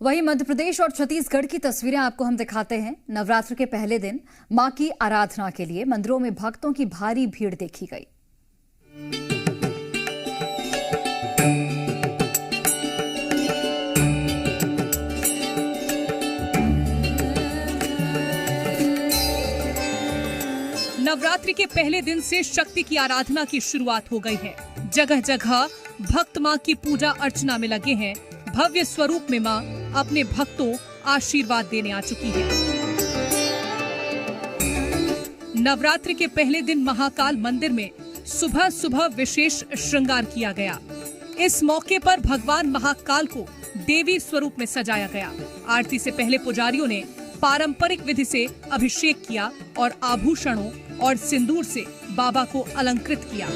वहीं मध्य प्रदेश और छत्तीसगढ़ की तस्वीरें आपको हम दिखाते हैं। नवरात्र के पहले दिन मां की आराधना के लिए मंदिरों में भक्तों की भारी भीड़ देखी गई। नवरात्रि के पहले दिन से शक्ति की आराधना की शुरुआत हो गई है। जगह जगह भक्त मां की पूजा अर्चना में लगे हैं। भव्य स्वरूप में मां अपने भक्तों आशीर्वाद देने आ चुकी है। नवरात्रि के पहले दिन महाकाल मंदिर में सुबह सुबह विशेष श्रृंगार किया गया। इस मौके पर भगवान महाकाल को देवी स्वरूप में सजाया गया। आरती से पहले पुजारियों ने पारंपरिक विधि से अभिषेक किया और आभूषणों और सिंदूर से बाबा को अलंकृत किया।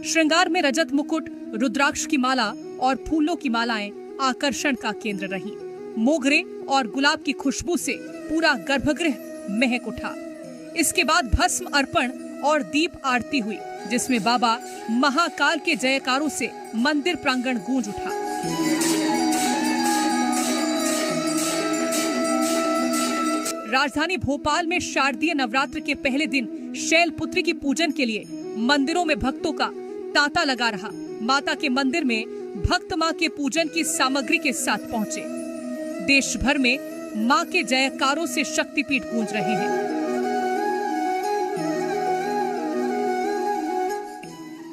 श्रृंगार में रजत मुकुट, रुद्राक्ष की माला और फूलों की मालाएं आकर्षण का केंद्र रही। मोगरे और गुलाब की खुशबू से पूरा गर्भगृह महक उठा। इसके बाद भस्म अर्पण और दीप आरती हुई, जिसमें बाबा महाकाल के जयकारों से मंदिर प्रांगण गूंज उठा। राजधानी भोपाल में शारदीय नवरात्र के पहले दिन शैलपुत्री की पूजन के लिए मंदिरों में भक्तों का तांता लगा रहा। माता के मंदिर में भक्त मां के पूजन की सामग्री के साथ पहुंचे। देश भर में मां के जयकारों से शक्तिपीठ गूंज रहे हैं।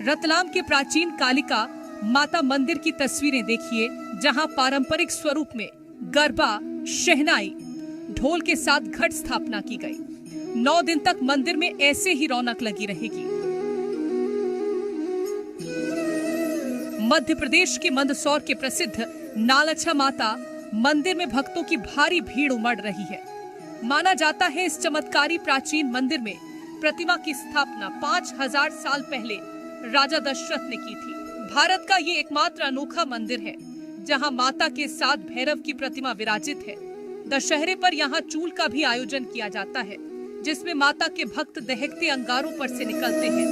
रतलाम के प्राचीन कालिका माता मंदिर की तस्वीरें देखिए, जहां पारंपरिक स्वरूप में गरबा, शहनाई, ढोल के साथ घट स्थापना की गई। 9 दिन तक मंदिर में ऐसे ही रौनक लगी रहेगी। मध्य प्रदेश के मंदसौर के प्रसिद्ध नालछा माता मंदिर में भक्तों की भारी भीड़ उमड़ रही है। माना जाता है इस चमत्कारी प्राचीन मंदिर में प्रतिमा की स्थापना 5000 साल पहले राजा दशरथ ने की थी। भारत का ये एकमात्र अनोखा मंदिर है जहां माता के साथ भैरव की प्रतिमा विराजित है। दशहरे पर यहाँ चूल का भी आयोजन किया जाता है, जिसमें माता के भक्त दहकते अंगारों पर से निकलते हैं।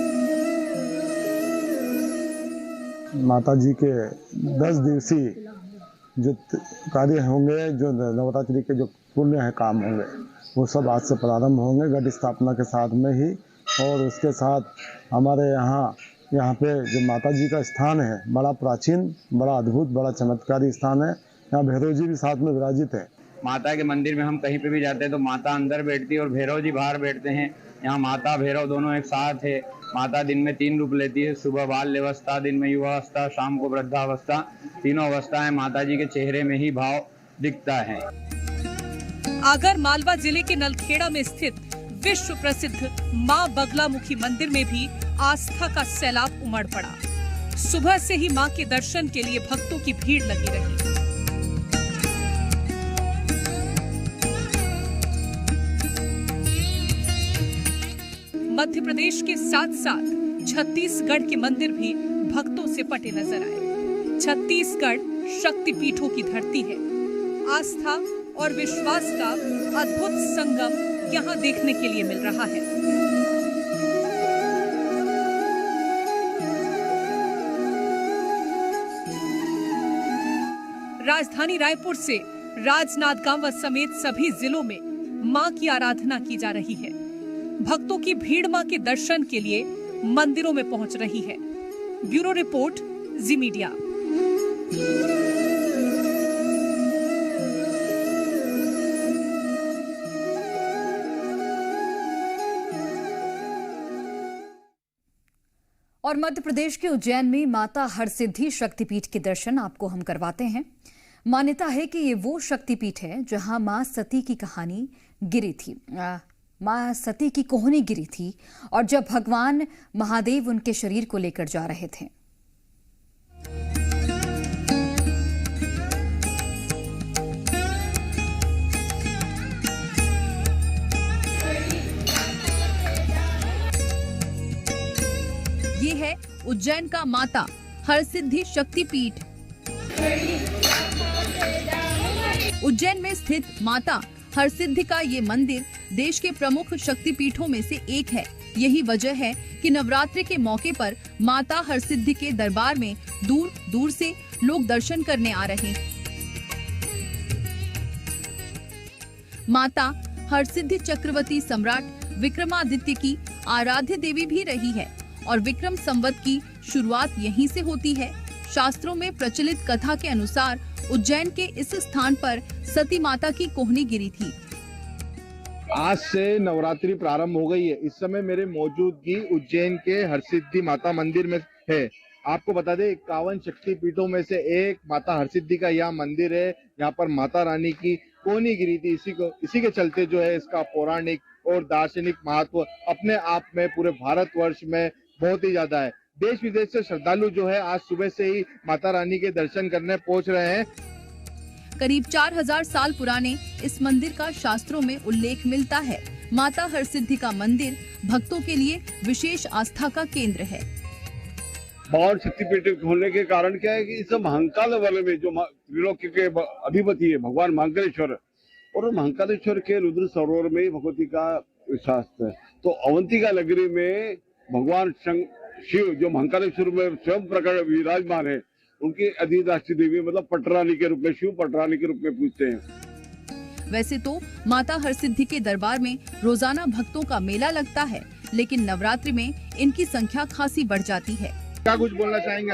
माता जी के 10 दिवसीय जो कार्य होंगे, जो नवरात्रि के जो पुण्य है काम होंगे, वो सब आज से प्रारंभ होंगे घट स्थापना के साथ में ही। और उसके साथ हमारे यहाँ पे जो माता जी का स्थान है, बड़ा प्राचीन, बड़ा अद्भुत, बड़ा चमत्कारी स्थान है। यहाँ भैरव जी भी साथ में विराजित है। माता के मंदिर में हम कहीं पे भी जाते हैं तो माता अंदर बैठती है और भैरव जी बाहर बैठते हैं। यहाँ माता भैरव दोनों एक साथ है। माता दिन में 3 रूप लेती है, सुबह बाल्यावस्था, दिन में युवावस्था, शाम को वृद्धावस्था। तीनों अवस्थाएं माता जी के चेहरे में ही भाव दिखता है। आगर मालवा जिले के नलखेड़ा में स्थित विश्व प्रसिद्ध मां बगलामुखी मंदिर में भी आस्था का सैलाब उमड़ पड़ा। सुबह से ही मां के दर्शन के लिए भक्तों की भीड़ लगी रही। मध्य प्रदेश के साथ साथ छत्तीसगढ़ के मंदिर भी भक्तों से पटे नजर आए। छत्तीसगढ़ शक्तिपीठों की धरती है। आस्था और विश्वास का अद्भुत संगम यहाँ देखने के लिए मिल रहा है। राजधानी रायपुर से राजनांदगांव समेत सभी जिलों में मां की आराधना की जा रही है। भक्तों की भीड़ मां के दर्शन के लिए मंदिरों में पहुंच रही है। ब्यूरो रिपोर्ट, जी मीडिया। और मध्य प्रदेश के उज्जैन में माता हरसिद्धि शक्तिपीठ के दर्शन आपको हम करवाते हैं। मान्यता है कि ये वो शक्तिपीठ है जहां मां सती की कहानी गिरी थी, मां सती की कोहनी गिरी थी, और जब भगवान महादेव उनके शरीर को लेकर जा रहे थे। ये है उज्जैन का माता हरसिद्धि शक्तिपीठ। उज्जैन में स्थित माता हरसिद्धि का ये मंदिर देश के प्रमुख शक्तिपीठों में से एक है। यही वजह है कि नवरात्रि के मौके पर माता हरसिद्धि के दरबार में दूर दूर से लोग दर्शन करने आ रहे हैं। माता हरसिद्धि चक्रवर्ती सम्राट विक्रमादित्य की आराध्य देवी भी रही है और विक्रम संवत की शुरुआत यहीं से होती है। शास्त्रों में प्रचलित कथा के अनुसार उज्जैन के इस स्थान पर सती माता की कोहनी गिरी थी। आज से नवरात्रि प्रारंभ हो गई है। इस समय मेरे मौजूदगी उज्जैन के हरसिद्धि माता मंदिर में है। आपको बता दें 51 शक्ति पीठों में से एक माता हरसिद्धि का यह मंदिर है। यहाँ पर माता रानी की कोहनी गिरी थी। इसी के चलते जो है इसका पौराणिक और दार्शनिक महत्व अपने आप में पूरे भारतवर्ष में बहुत ही ज्यादा है। देश विदेश से श्रद्धालु जो है आज सुबह से ही माता रानी के दर्शन करने पहुंच रहे हैं। करीब 4000 साल पुराने इस मंदिर का शास्त्रों में उल्लेख मिलता है। माता हरसिद्धि का मंदिर भक्तों के लिए विशेष आस्था का केंद्र है। और शक्तिपीठ होने के कारण क्या है कि इस महाकाल वाले में जो त्रिलोकी के अधिपति है भगवान महाकालेश्वर, और महाकालेश्वर के रुद्र सरोवर में भगवती का शास्त्र है। तो अवंतिका नगरी में भगवान शिव जो महाकालेश्वर में स्वयं प्रकट विराजमान है, उनकी अधिष्ठात्री देवी मतलब पटरानी के रूप में, शिव पटरानी के रूप में पूजते हैं। वैसे तो माता हरसिद्धि के दरबार में रोजाना भक्तों का मेला लगता है, लेकिन नवरात्रि में इनकी संख्या खासी बढ़ जाती है। क्या कुछ बोलना चाहेंगे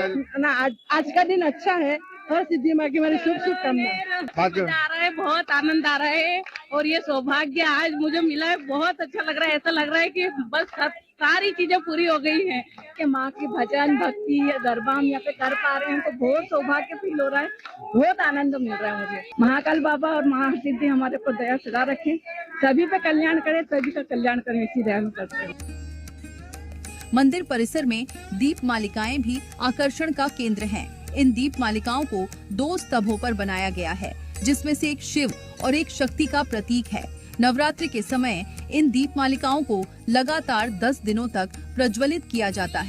आज का दिन अच्छा है। हरसिद्धि माँ की मेरी शुभकामनाएं। आ रहा है, बहुत आनंद आ रहा है और ये सौभाग्य आज मुझे मिला है। बहुत अच्छा लग रहा है। ऐसा लग रहा है कि बस सारी चीजें पूरी हो गई हैं कि माँ की भजन भक्ति या गरबा हम यहाँ पे कर पा रहे हैं, तो बहुत सौभाग्य फील हो रहा है। बहुत आनंद मिल रहा है मुझे। महाकाल बाबा और माँ हरसिद्धि हमारे पर दया सदा रखें, सभी पे कल्याण करें, सभी का कल्याण करें, इसी दया में करते हैं। मंदिर परिसर में दीप मालिकाएं भी आकर्षण का केंद्र हैं। इन दीप मालिकाओं को 2 स्तंभों पर बनाया गया है, जिसमें से एक शिव और एक शक्ति का प्रतीक है। नवरात्रि के समय इन दीप मालिकाओं को लगातार 10 दिनों तक प्रज्वलित किया जाता है।